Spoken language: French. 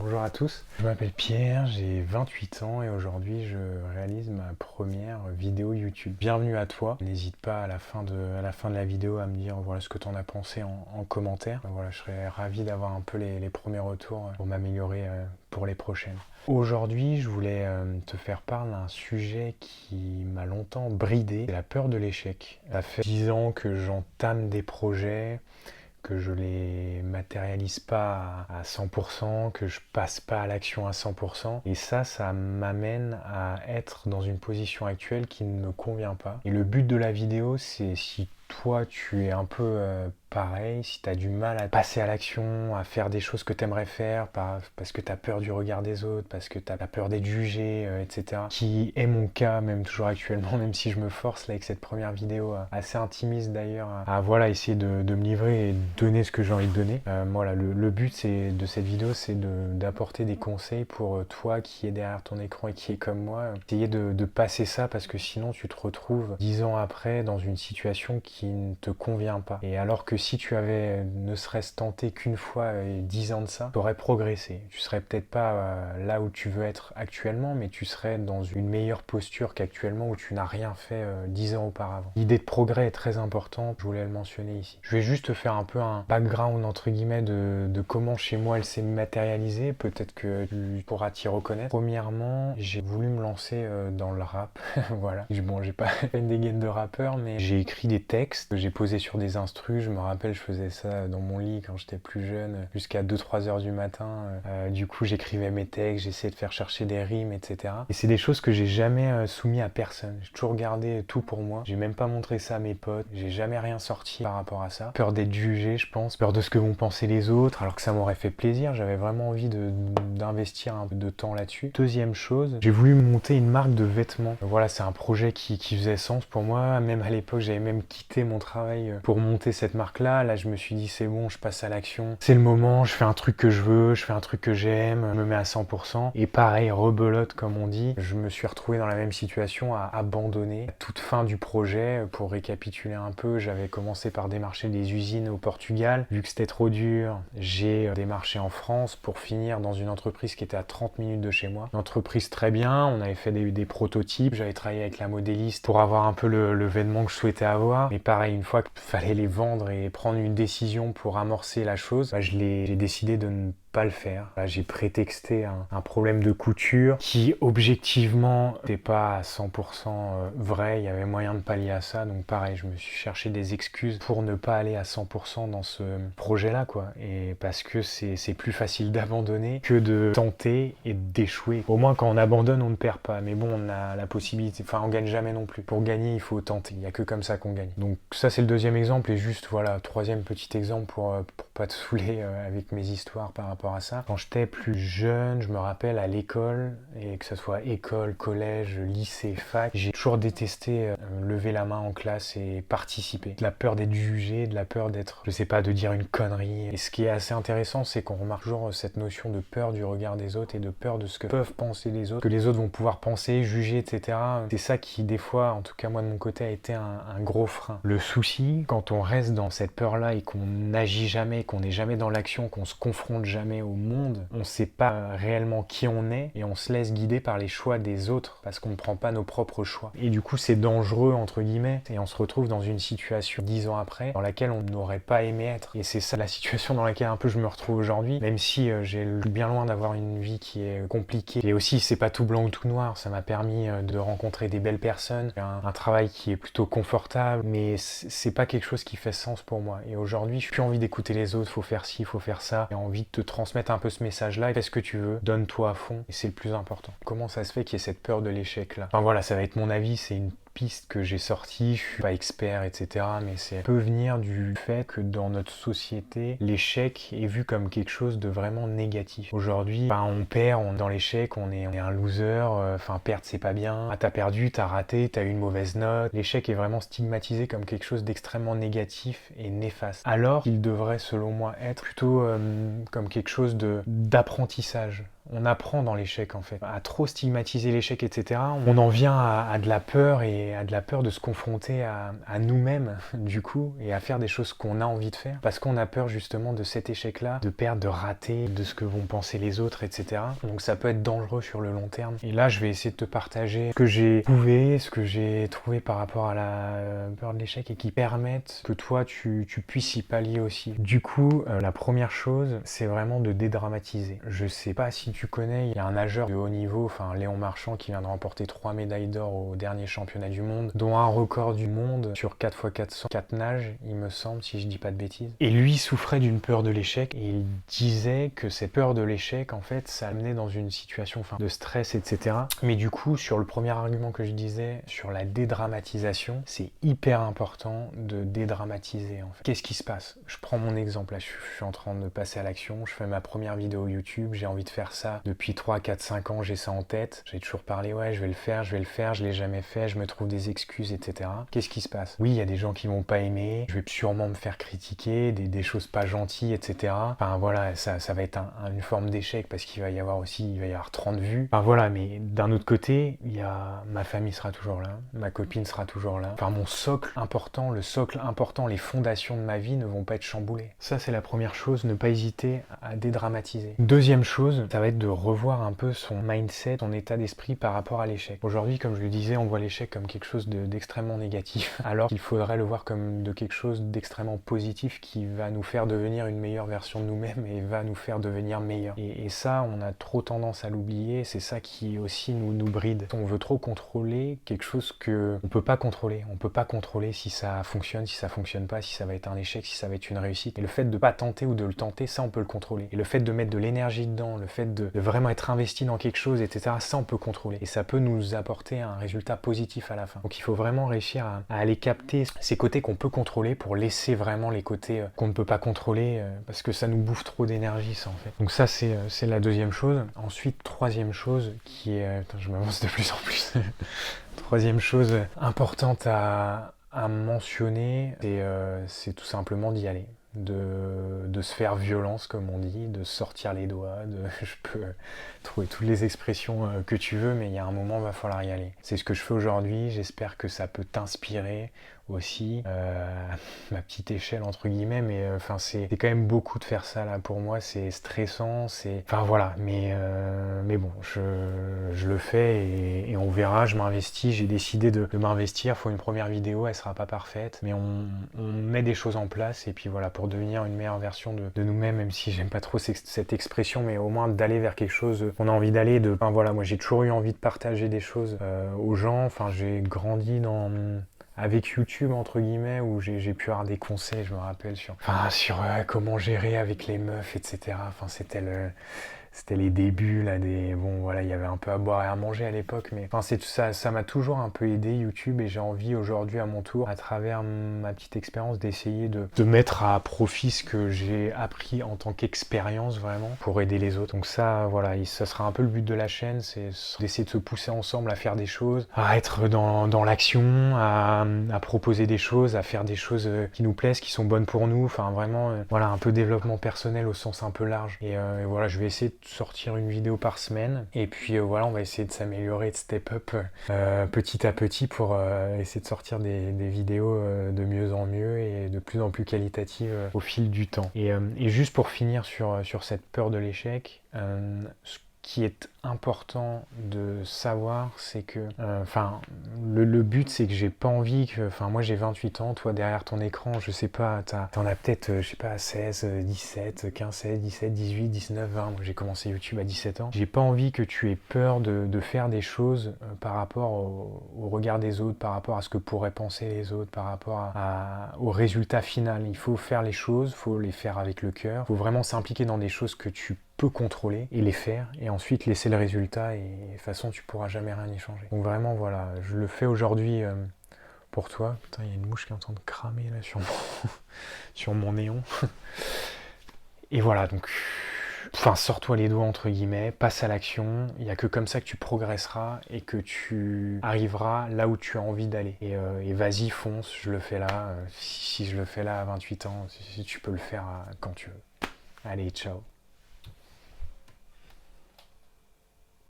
Bonjour à tous, je m'appelle Pierre, j'ai 28 ans et aujourd'hui je réalise ma première vidéo YouTube. Bienvenue à toi, n'hésite pas à la fin de la vidéo à me dire voilà ce que tu en as pensé en commentaire. Voilà, je serais ravi d'avoir un peu les premiers retours pour m'améliorer pour les prochaines. Aujourd'hui, je voulais te faire part d'un sujet qui m'a longtemps bridé, c'est la peur de l'échec. Ça fait 10 ans que j'entame des projets, que je les matérialise pas à 100%, que je passe pas à l'action à 100%. Et ça m'amène à être dans une position actuelle qui ne me convient pas. Et le but de la vidéo, c'est si toi tu es un peu pareil, si tu as du mal à passer à l'action, à faire des choses que tu aimerais faire, parce que tu as peur du regard des autres, parce que tu as peur d'être jugé, etc. Qui est mon cas, même toujours actuellement, même si je me force là avec cette première vidéo assez intimiste d'ailleurs, à voilà, essayer de me livrer et de donner ce que j'ai envie de donner. Voilà, le but de cette vidéo, c'est d'apporter des conseils pour toi qui est derrière ton écran et qui est comme moi. Essayer de passer ça parce que sinon tu te retrouves 10 ans après dans une situation qui ne te convient pas. Et alors que si tu avais ne serait-ce tenté qu'une fois 10 ans de ça, tu aurais progressé. Tu serais peut-être pas là où tu veux être actuellement, mais tu serais dans une meilleure posture qu'actuellement où tu n'as rien fait 10 ans auparavant. L'idée de progrès est très importante, je voulais le mentionner ici. Je vais juste te faire un peu un background entre guillemets de comment chez moi elle s'est matérialisée, peut-être que tu pourras t'y reconnaître. Premièrement, j'ai voulu me lancer dans le rap, voilà. Bon, j'ai pas fait une dégaine de rappeur, mais j'ai écrit des textes, j'ai posé sur des instrus, je me rappelle, je faisais ça dans mon lit quand j'étais plus jeune, jusqu'à 2-3 heures du matin. Du coup, j'écrivais mes textes, j'essayais de faire chercher des rimes, etc. Et c'est des choses que j'ai jamais soumis à personne. J'ai toujours gardé tout pour moi. J'ai même pas montré ça à mes potes. J'ai jamais rien sorti par rapport à ça. Peur d'être jugé, je pense. Peur de ce que vont penser les autres, alors que ça m'aurait fait plaisir. J'avais vraiment envie d'investir un peu de temps là-dessus. Deuxième chose, j'ai voulu monter une marque de vêtements. Voilà, c'est un projet qui faisait sens pour moi. Même à l'époque, j'avais même quitté mon travail pour monter cette marque-là. Là, je me suis dit, c'est bon, je passe à l'action. C'est le moment, je fais un truc que je veux, je fais un truc que j'aime, je me mets à 100%. Et pareil, rebelote, comme on dit, je me suis retrouvé dans la même situation à abandonner à toute fin du projet. Pour récapituler un peu, j'avais commencé par démarcher des usines au Portugal. Vu que c'était trop dur, j'ai démarché en France pour finir dans une entreprise qui était à 30 minutes de chez moi. Une entreprise très bien, on avait fait des prototypes, j'avais travaillé avec la modéliste pour avoir un peu le vêtement que je souhaitais avoir. Mais pareil, une fois qu'il fallait les vendre et prendre une décision pour amorcer la chose, j'ai décidé de ne pas le faire. Là, j'ai prétexté un problème de couture qui objectivement n'était pas à 100% vrai, il y avait moyen de pallier à ça, donc pareil, je me suis cherché des excuses pour ne pas aller à 100% dans ce projet-là, quoi. Et parce que c'est plus facile d'abandonner que de tenter et d'échouer. Au moins quand on abandonne, on ne perd pas, mais bon, on a la possibilité, enfin on gagne jamais non plus. Pour gagner, il faut tenter, il n'y a que comme ça qu'on gagne. Donc ça c'est le deuxième exemple, et juste voilà, troisième petit exemple pour pas te saouler avec mes histoires par rapport à ça. Quand j'étais plus jeune, je me rappelle à l'école, et que ce soit école, collège, lycée, fac, j'ai toujours détesté lever la main en classe et participer. De la peur d'être jugé, de la peur d'être, je sais pas, de dire une connerie. Et ce qui est assez intéressant, c'est qu'on remarque toujours cette notion de peur du regard des autres et de peur de ce que peuvent penser les autres, que les autres vont pouvoir penser, juger, etc. C'est ça qui, des fois, en tout cas moi de mon côté, a été un gros frein. Le souci, quand on reste dans cette peur-là et qu'on n'agit jamais, qu'on n'est jamais dans l'action, qu'on se confronte jamais au monde, on sait pas réellement qui on est et on se laisse guider par les choix des autres parce qu'on ne prend pas nos propres choix. Et du coup, c'est dangereux, entre guillemets, et on se retrouve dans une situation 10 ans après dans laquelle on n'aurait pas aimé être. Et c'est ça la situation dans laquelle un peu je me retrouve aujourd'hui, même si j'ai bien loin d'avoir une vie qui est compliquée. Et aussi, c'est pas tout blanc ou tout noir, ça m'a permis de rencontrer des belles personnes, un travail qui est plutôt confortable, mais c'est pas quelque chose qui fait sens pour moi. Et aujourd'hui, je n'ai plus envie d'écouter les autres, faut faire ci, faut faire ça. J'ai envie de te transmettre un peu ce message-là, fais ce que tu veux, donne-toi à fond, et c'est le plus important. Comment ça se fait qu'il y ait cette peur de l'échec-là? Enfin voilà, ça va être mon avis, c'est une piste que j'ai sortie, je suis pas expert, etc. Mais ça peut venir du fait que dans notre société, l'échec est vu comme quelque chose de vraiment négatif. Aujourd'hui, on perd, dans l'échec, on est un loser, perdre c'est pas bien, t'as perdu, t'as raté, t'as eu une mauvaise note. L'échec est vraiment stigmatisé comme quelque chose d'extrêmement négatif et néfaste. Alors qu'il devrait, selon moi, être plutôt comme quelque chose d'apprentissage. On apprend dans l'échec en fait. À trop stigmatiser l'échec, etc., on en vient à de la peur et à de la peur de se confronter à nous-mêmes du coup et à faire des choses qu'on a envie de faire parce qu'on a peur justement de cet échec-là, de perdre, de rater, de ce que vont penser les autres, etc. Donc ça peut être dangereux sur le long terme. Et là, je vais essayer de te partager ce que j'ai trouvé, ce que j'ai trouvé par rapport à la peur de l'échec et qui permettent que toi, tu puisses y pallier aussi. Du coup, la première chose, c'est vraiment de dédramatiser. Je sais pas si tu connais, il y a un nageur de haut niveau, enfin Léon Marchand, qui vient de remporter 3 médailles d'or au dernier championnat du monde, dont un record du monde sur 4x400, 4 nages, il me semble, si je dis pas de bêtises. Et lui souffrait d'une peur de l'échec et il disait que cette peur de l'échec, en fait, ça amenait dans une situation de stress, etc. Mais du coup, sur le premier argument que je disais, sur la dédramatisation, c'est hyper important de dédramatiser, en fait. Qu'est-ce qui se passe? Je prends mon exemple, là, je suis en train de passer à l'action, je fais ma première vidéo YouTube, j'ai envie de faire ça depuis 3, 4, 5 ans, j'ai ça en tête, j'ai toujours parlé, ouais, je vais le faire, je l'ai jamais fait, je me trouve des excuses, etc. Qu'est-ce qui se passe? Oui, il y a des gens qui vont pas aimer, je vais sûrement me faire critiquer, des choses pas gentilles, etc. Enfin voilà, ça va être une forme d'échec parce qu'il va y avoir 30 vues. Enfin voilà, mais d'un autre côté, il y a ma famille sera toujours là, ma copine sera toujours là. Enfin mon socle important, les fondations de ma vie ne vont pas être chamboulées. Ça c'est la première chose, ne pas hésiter à dédramatiser. Deuxième chose, ça va être de revoir un peu son mindset, son état d'esprit par rapport à l'échec. Aujourd'hui, comme je le disais, on voit l'échec comme quelque chose d'extrêmement négatif, alors qu'il faudrait le voir comme de quelque chose d'extrêmement positif qui va nous faire devenir une meilleure version de nous-mêmes et va nous faire devenir meilleurs. Et ça, on a trop tendance à l'oublier, c'est ça qui aussi nous bride. On veut trop contrôler quelque chose que on peut pas contrôler. On peut pas contrôler si ça fonctionne, si ça fonctionne pas, si ça va être un échec, si ça va être une réussite. Et le fait de pas tenter ou de le tenter, ça on peut le contrôler. Et le fait de mettre de l'énergie dedans, le fait de vraiment être investi dans quelque chose, etc., ça on peut contrôler. Et ça peut nous apporter un résultat positif à la fin. Donc il faut vraiment réussir à aller capter ces côtés qu'on peut contrôler pour laisser vraiment les côtés qu'on ne peut pas contrôler parce que ça nous bouffe trop d'énergie, ça en fait. Donc ça c'est la deuxième chose. Ensuite, troisième chose qui est... Putain, je m'avance de plus en plus. Troisième chose importante à mentionner, c'est tout simplement d'y aller. De se faire violence, comme on dit, de sortir les doigts, je peux trouver toutes les expressions que tu veux, mais il y a un moment, il va falloir y aller. C'est ce que je fais aujourd'hui, j'espère que ça peut t'inspirer aussi, ma petite échelle entre guillemets, mais enfin c'est quand même beaucoup de faire ça là, pour moi c'est stressant, enfin voilà, mais bon, je le fais et on verra, je m'investis, j'ai décidé de m'investir, faut une première vidéo, elle sera pas parfaite, mais on met des choses en place et puis voilà, pour devenir une meilleure version de nous-mêmes, même si j'aime pas trop cette expression, mais au moins d'aller vers quelque chose qu'on a envie d'aller, enfin voilà, moi j'ai toujours eu envie de partager des choses aux gens, enfin j'ai grandi avec YouTube entre guillemets où j'ai pu avoir des conseils, je me rappelle sur comment gérer avec les meufs, etc. Enfin c'était les débuts là, bon voilà, il y avait un peu à boire et à manger à l'époque, mais enfin c'est ça m'a toujours un peu aidé YouTube et j'ai envie aujourd'hui à mon tour, à travers ma petite expérience, d'essayer de mettre à profit ce que j'ai appris en tant qu'expérience vraiment pour aider les autres. Donc ça voilà, ça sera un peu le but de la chaîne, c'est d'essayer de se pousser ensemble à faire des choses, à être dans l'action, à proposer des choses, à faire des choses qui nous plaisent, qui sont bonnes pour nous, enfin vraiment voilà, un peu développement personnel au sens un peu large. Et voilà, je vais essayer de sortir une vidéo par semaine et puis voilà, on va essayer de s'améliorer, de step up petit à petit pour essayer de sortir des vidéos de mieux en mieux et de plus en plus qualitatives au fil du temps. Et juste pour finir sur cette peur de l'échec, ce qui est important de savoir, c'est que le but c'est que j'ai pas envie que, moi j'ai 28 ans, toi derrière ton écran, je sais pas, t'en as peut-être, 16, 17, 15, 16, 17, 18, 19, 20, moi j'ai commencé YouTube à 17 ans, j'ai pas envie que tu aies peur de faire des choses par rapport au regard des autres, par rapport à ce que pourraient penser les autres, par rapport au résultat final. Il faut faire les choses, faut les faire avec le cœur, faut vraiment s'impliquer dans des choses que tu peux contrôler et les faire et ensuite laisser le résultat et de toute façon tu pourras jamais rien y changer. Donc vraiment voilà, je le fais aujourd'hui pour toi. Putain, il y a une mouche qui est en train de cramer là sur mon néon. Et voilà, donc sors-toi les doigts entre guillemets, passe à l'action, il n'y a que comme ça que tu progresseras et que tu arriveras là où tu as envie d'aller. Et vas-y, fonce, je le fais là, si je le fais là à 28 ans, si tu peux le faire quand tu veux. Allez, ciao.